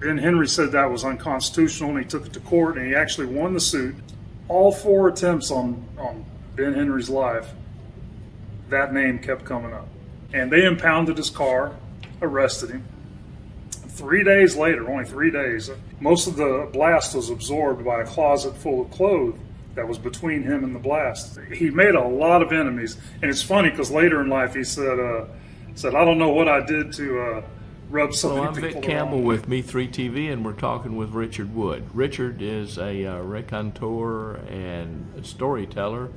Ben Henry said that was unconstitutional, and he took it to court, and he actually won the suit. All 4 attempts on Ben Henry's life, that name kept coming up. And they impounded his car, arrested him. 3 days later, only 3 days, most of the blast was absorbed by a closet full of clothes that was between him and the blast. He made a lot of enemies, and it's funny because later in life he said, I don't know what I did to rub so many people. I'm Vic Campbell with Me3TV, and we're talking with Richard Wood. Richard is a raconteur and a storyteller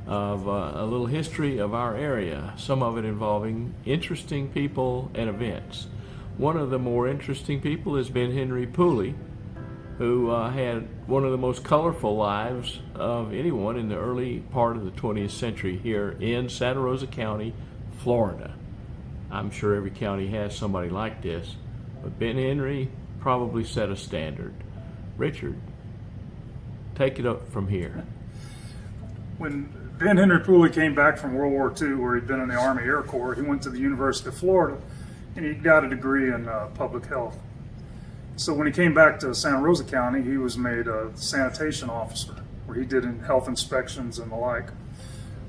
of a little history of our area, some of it involving interesting people and events. One of the more interesting people is Ben Henry Pooley, who had one of the most colorful lives of anyone in the early part of the 20th century here in Santa Rosa County, Florida. I'm sure every county has somebody like this, but Ben Henry probably set a standard. Richard, take it up from here. When Ben Henry Pooley came back from World War II, where he'd been in the Army Air Corps, he went to the University of Florida, and he got a degree in public health. So when he came back to Santa Rosa County, he was made a sanitation officer, where he did health inspections and the like.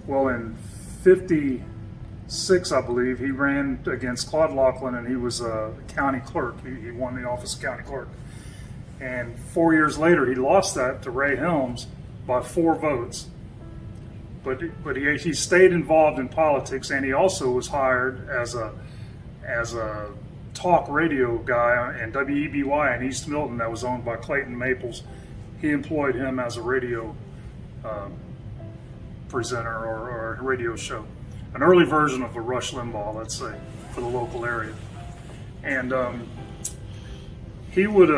Well, in 1956, I believe, he ran against Claude Laughlin, and he was a county clerk. He won the office of county clerk. And 4 years later, he lost that to Ray Helms by 4 votes. But he stayed involved in politics, and he also was hired as a talk radio guy in WEBY in East Milton that was owned by Clayton Maples. He employed him as a radio presenter or a radio show, an early version of a Rush Limbaugh, let's say, for the local area. And he would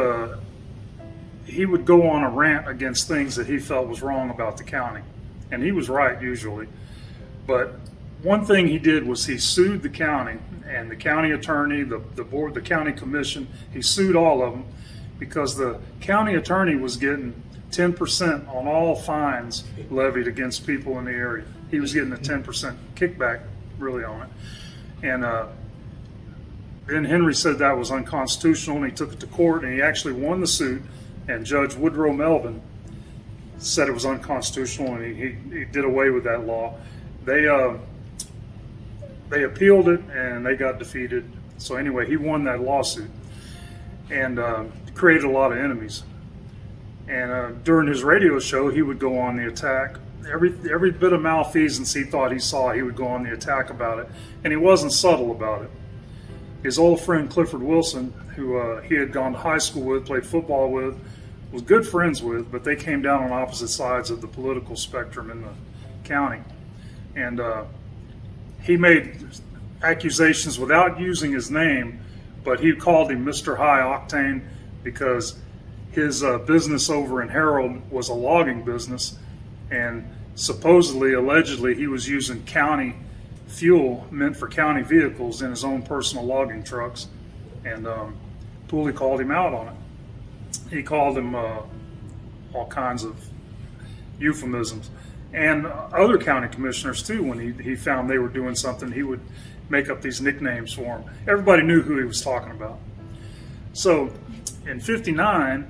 go on a rant against things that he felt was wrong about the county, and he was right usually. But one thing he did was he sued the county and the county attorney, the board, the county commission. He sued all of them because the county attorney was getting 10% on all fines levied against people in the area. He was getting a 10% kickback really on it. And Ben Henry said that was unconstitutional, and he took it to court, and he actually won the suit, and Judge Woodrow Melvin said it was unconstitutional, and he did away with that law. They appealed it, and they got defeated. So anyway, he won that lawsuit, and created a lot of enemies. And during his radio show, he would go on the attack. Every bit of malfeasance he thought he saw, he would go on the attack about it, and he wasn't subtle about it. His old friend Clifford Wilson, who he had gone to high school with, played football with, was good friends with, but they came down on opposite sides of the political spectrum in the county. And he made accusations without using his name, but he called him Mr. High Octane because his business over in Harold was a logging business, and supposedly, allegedly, he was using county fuel meant for county vehicles in his own personal logging trucks, and Pooley called him out on it. He called him all kinds of euphemisms. And other county commissioners too, when he found they were doing something, he would make up these nicknames for them. Everybody knew who he was talking about. So in '59,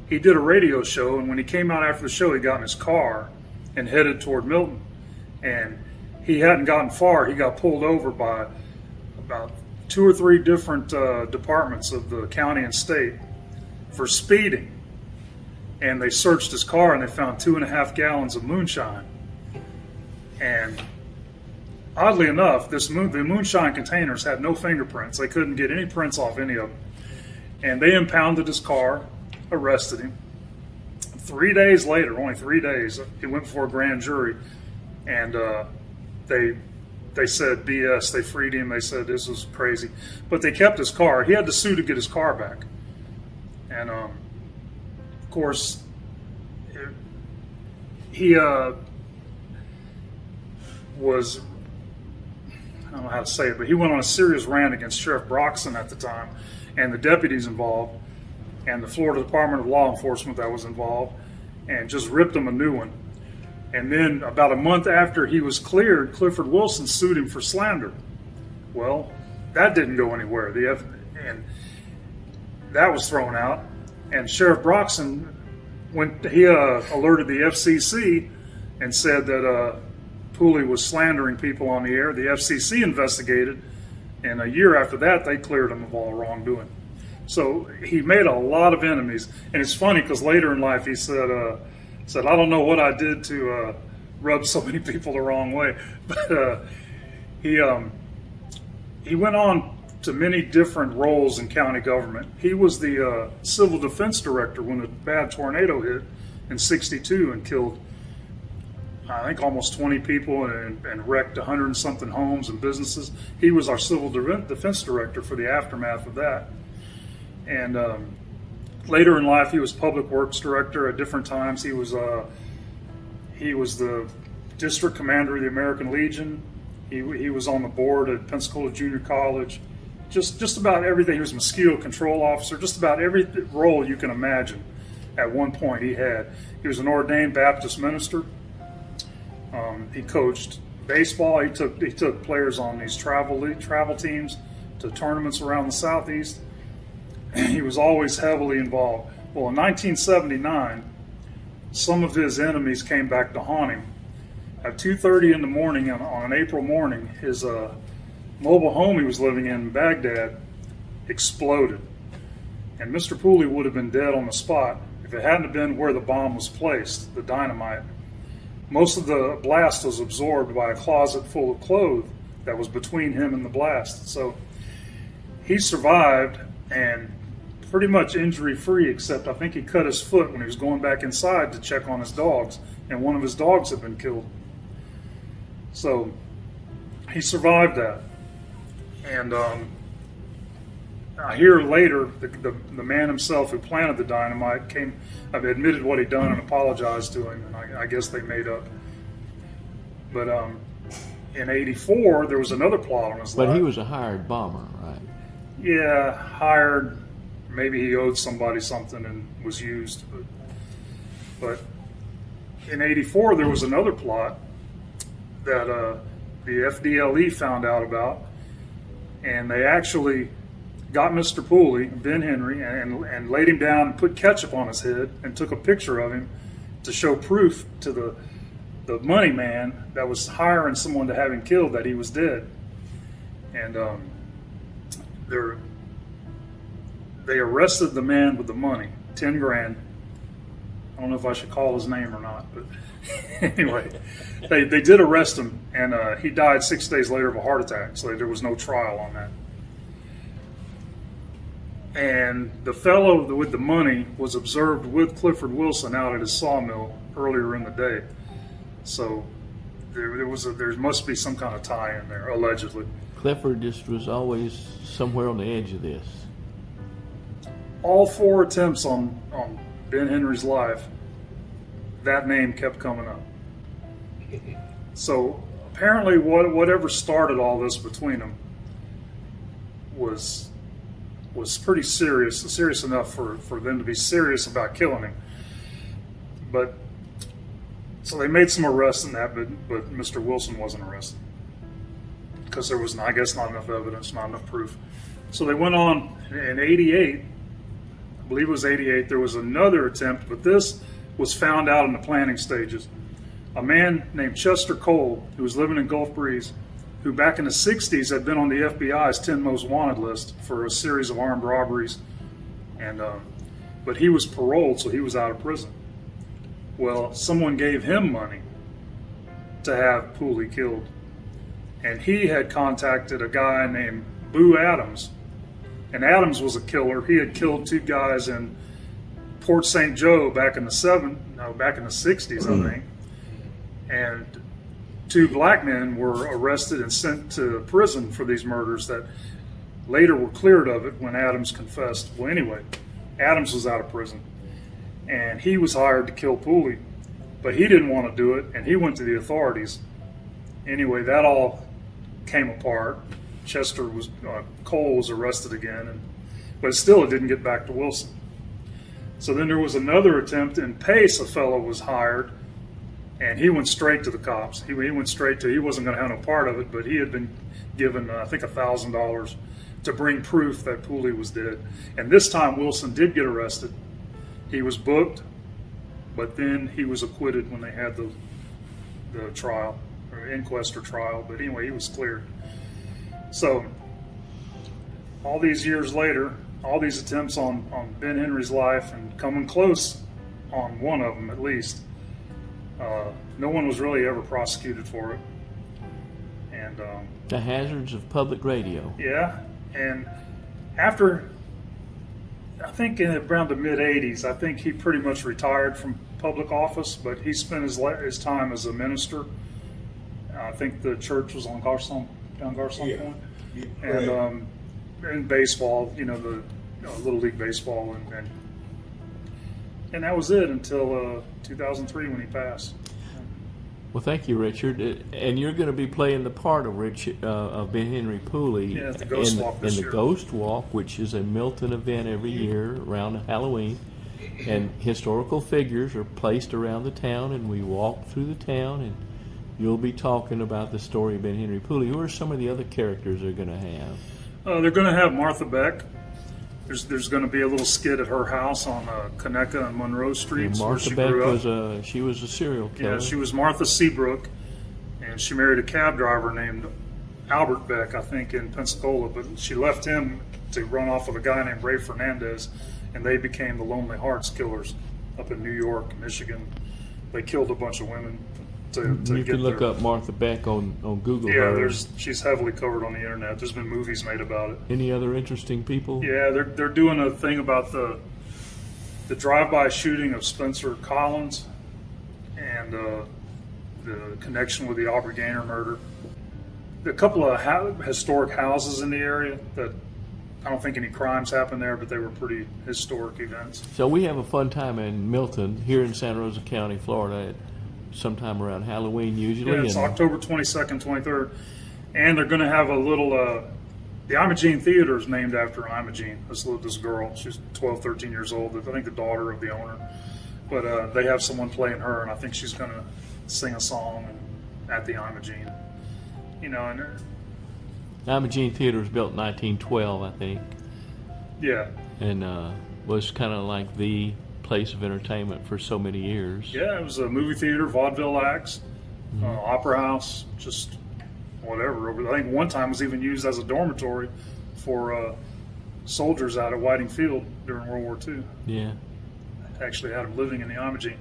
he did a radio show, and when he came out after the show, he got in his car and headed toward Milton. And he hadn't gotten far. He got pulled over by about 2 or 3 different departments of the county and state for speeding. And they searched his car, and they found 2.5 gallons of moonshine. And oddly enough, the moonshine containers had no fingerprints. They couldn't get any prints off any of them. And they impounded his car, arrested him. 3 days later, only 3 days, he went before a grand jury, and they said BS. They freed him. They said this was crazy. But they kept his car. He had to sue to get his car back. And of course, he was, I don't know how to say it, but he went on a serious rant against Sheriff Broxson at the time and the deputies involved and the Florida Department of Law Enforcement that was involved, and just ripped him a new one. And then about a month after he was cleared, Clifford Wilson sued him for slander. Well, that didn't go anywhere. And that was thrown out, and Sheriff Broxson, when he alerted the FCC and said that Pooley was slandering people on the air, the FCC investigated, and a year after that, they cleared him of all wrongdoing. So he made a lot of enemies, and it's funny because later in life he said, "I don't know what I did to rub so many people the wrong way," but he went on to many different roles in county government. He was the civil defense director when a bad tornado hit in '62 and killed, I think, almost 20 people and wrecked 100 and something homes and businesses. He was our civil defense director for the aftermath of that. And later in life, he was public works director at different times. He was the district commander of the American Legion. He was on the board at Pensacola Junior College. Just about everything. He was a mosquito control officer. Just about every role you can imagine at one point he had. He was an ordained Baptist minister. He coached baseball. He took players on these travel teams to tournaments around the Southeast. He was always heavily involved. Well, in 1979, some of his enemies came back to haunt him. At 2:30 in the morning on an April morning, his mobile home he was living in Baghdad exploded. And Mr. Pooley would have been dead on the spot if it hadn't been where the bomb was placed, the dynamite. Most of the blast was absorbed by a closet full of clothes that was between him and the blast. So he survived and pretty much injury-free, except I think he cut his foot when he was going back inside to check on his dogs, and one of his dogs had been killed. So he survived that. And I hear later the man himself who planted the dynamite admitted what he'd done and apologized to him, and I guess they made up. But in '84, there was another plot on his life. But he was a hired bomber, right? Yeah, hired. Maybe he owed somebody something and was used. But in '84, there was another plot that the FDLE found out about, and they actually got Mr. Pooley, Ben Henry, and laid him down and put ketchup on his head and took a picture of him to show proof to the money man that was hiring someone to have him killed that he was dead. And they arrested the man with the money, 10 grand. I don't know if I should call his name or not, but anyway, they did arrest him, and he died 6 days later of a heart attack, so there was no trial on that. And the fellow with the money was observed with Clifford Wilson out at his sawmill earlier in the day. So there must be some kind of tie in there, allegedly. Clifford just was always somewhere on the edge of this. All 4 attempts on Ben Henry's life, that name kept coming up. So apparently whatever started all this between them was pretty serious enough for them to be serious about killing him. But so they made some arrests in that, but Mr. Wilson wasn't arrested because there was, I guess, not enough evidence, not enough proof. So they went on in '88. I believe it was '88. There was another attempt, but this was found out in the planning stages. A man named Chester Cole, who was living in Gulf Breeze, who back in the '60s had been on the FBI's 10 most wanted list for a series of armed robberies, and but he was paroled, so he was out of prison. Well, someone gave him money to have Pooley killed, and he had contacted a guy named Boo Adams, and Adams was a killer. He had killed 2 guys in Port St. Joe back in the '60s, I think, and 2 black men were arrested and sent to prison for these murders that later were cleared of it when Adams confessed. Well, anyway, Adams was out of prison, and he was hired to kill Pooley, but he didn't want to do it, and he went to the authorities. Anyway, that all came apart. Cole was arrested again, but still it didn't get back to Wilson. So then there was another attempt in Pace. A fellow was hired, and he went straight to the cops. He wasn't going to have no part of it, but he had been given, I think, $1,000 to bring proof that Pooley was dead. And this time Wilson did get arrested. He was booked, but then he was acquitted when they had the trial, or inquest or trial. But anyway, he was cleared. So all these years later, all these attempts on Ben Henry's life and coming close on one of them at least, no one was really ever prosecuted for it. And the hazards of public radio. yeah, and after, I think in around the mid 80s, I think he pretty much retired from public office, but he spent his time as a minister. I think the church was on down Garcon Point. Yeah, And in baseball, the Little League Baseball, and that was it until 2003 when he passed. Well, thank you, Richard. And you're going to be playing the part of of Ben Henry Pooley Yeah, at the Ghost Walk this in the year. Ghost Walk, which is a Milton event every year around Halloween. And historical figures are placed around the town, and we walk through the town, and you'll be talking about the story of Ben Henry Pooley. Who are some of the other characters they're going to have? They're going to have Martha Beck. There's going to be a little skit at her house on Conecuh and Monroe Streets, where Martha she Beck grew up. was a serial killer. Yeah, she was Martha Seabrook, and she married a cab driver named Albert Beck, I think, in Pensacola. But she left him to run off with a guy named Ray Fernandez, and they became the Lonely Hearts Killers up in New York, Michigan. They killed a bunch of women to You get can look their, up Martha Beck on Google. Yeah, her. she's heavily covered on the internet. There's been movies made about it. Any other interesting people? Yeah, they're doing a thing about the drive-by shooting of Spencer Collins and the connection with the Aubrey Gaynor murder. A couple of historic houses in the area that I don't think any crimes happened there, but they were pretty historic events. So we have a fun time in Milton, here in Santa Rosa County, Florida, sometime around Halloween usually. Yeah, it's and October 22nd, 23rd. And they're going to have a little, the Imogene Theater is named after Imogene, this girl. She's 12, 13 years old. I think the daughter of the owner. But they have someone playing her, and I think she's going to sing a song at the Imogene. And Imogene Theater was built in 1912, I think, yeah. and was kind of like the place of entertainment for so many years. Yeah, it was a movie theater, vaudeville acts, opera house, just whatever. I think one time was even used as a dormitory for soldiers out at Whiting Field during World War II. Yeah. Actually had them living in the Imogene.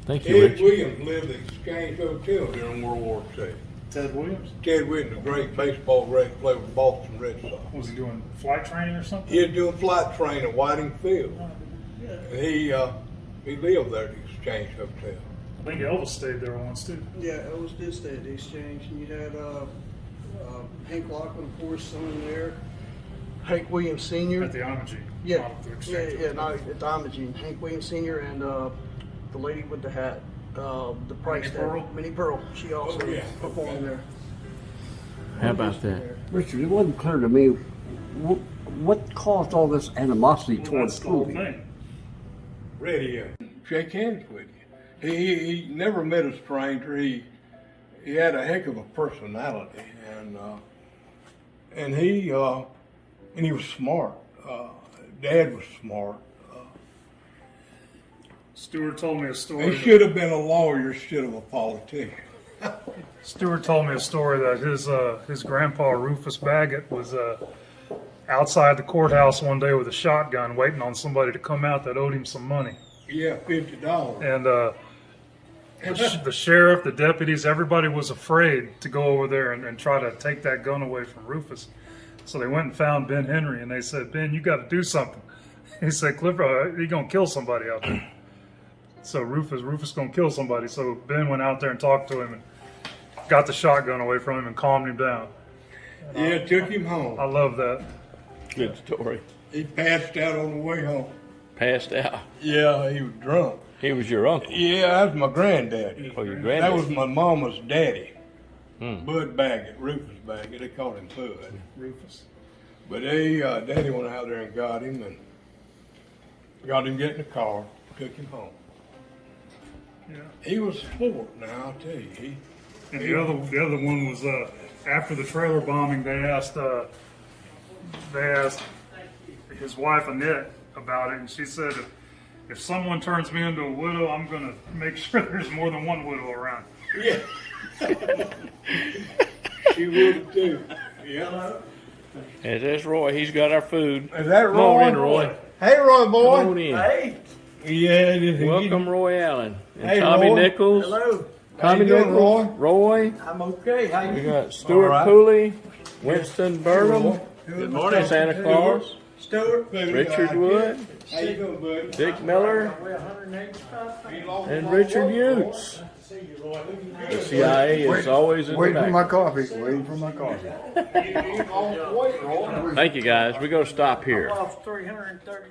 Thank you, Ted Richard. Williams lived at Exchange Hotel during World War II. Ted Williams? Ted Williams, a great baseball great player with Boston Red Sox. Was he doing flight training or something? He was doing flight training at Whiting Field. And he lived there at the Exchange Hotel. I think Elvis stayed there once too. Yeah, Elvis did stay at the Exchange, and you had Hank Lachlan, of course, someone there. Hank Williams Sr. At the Imogene. Yeah, not at the yeah, Exchange yeah, Hotel. not at the Imogene. Hank Williams Sr. and the lady with the hat, the price Minnie tag. Pearl? Minnie Pearl. She also Oh, yeah. performed there. How about that? Richard, it wasn't clear to me what caused all this animosity Well, towards that's the whole Pooley. thing. Radio. Shake hands with you. He never met a stranger. He had a heck of a personality, and he was smart. Dad was smart. Stewart told me a story. He should have been a lawyer instead of a politician. Stewart told me a story that his grandpa Rufus Baggett was outside the courthouse one day with a shotgun, waiting on somebody to come out that owed him some money. Yeah, $50. And the sheriff, the deputies, everybody was afraid to go over there and try to take that gun away from Rufus. So they went and found Ben Henry, and they said, "Ben, you got to do something." He said, "Clifford, you're gonna kill somebody out there." So Rufus gonna kill somebody. So Ben went out there and talked to him and got the shotgun away from him and calmed him down. Yeah, took him I home. love that. Good story. He passed out on the way home. Passed out. Yeah, he was drunk. He was your uncle. Yeah, that was my granddaddy. Oh, your That granddad. was my mama's daddy. Bud Baggett, Rufus Baggett. They called him Bud. Rufus. But Daddy went out there and got him get in the car, took him home. Yeah. He was a sport. Now I'll tell you, And the other one was after the trailer bombing, they asked they asked his wife Annette about it, and she said, if someone turns me into a widow, I'm going to make sure there's more than one widow around. Yeah. She would too. Yeah. And there's Roy. He's got our food. Is that Come on in, Roy. Hey, Roy boy. Come on in. Hey. Yeah. Welcome, Roy Allen. And Hey, Tommy Roy. Nichols. Hello. Tommy How you doing, Nichols. Roy. I'm okay. How We you? got Stuart All right. Pooley. Winston Burnham. Good morning, Santa Claus. Stuart. Richard Wood. How you doing, buddy? Dick Miller. And Richard Utes. The CIA is always in the Waiting for my back. coffee. Waiting for my coffee. Thank you, guys. We're going to stop here. Off 330.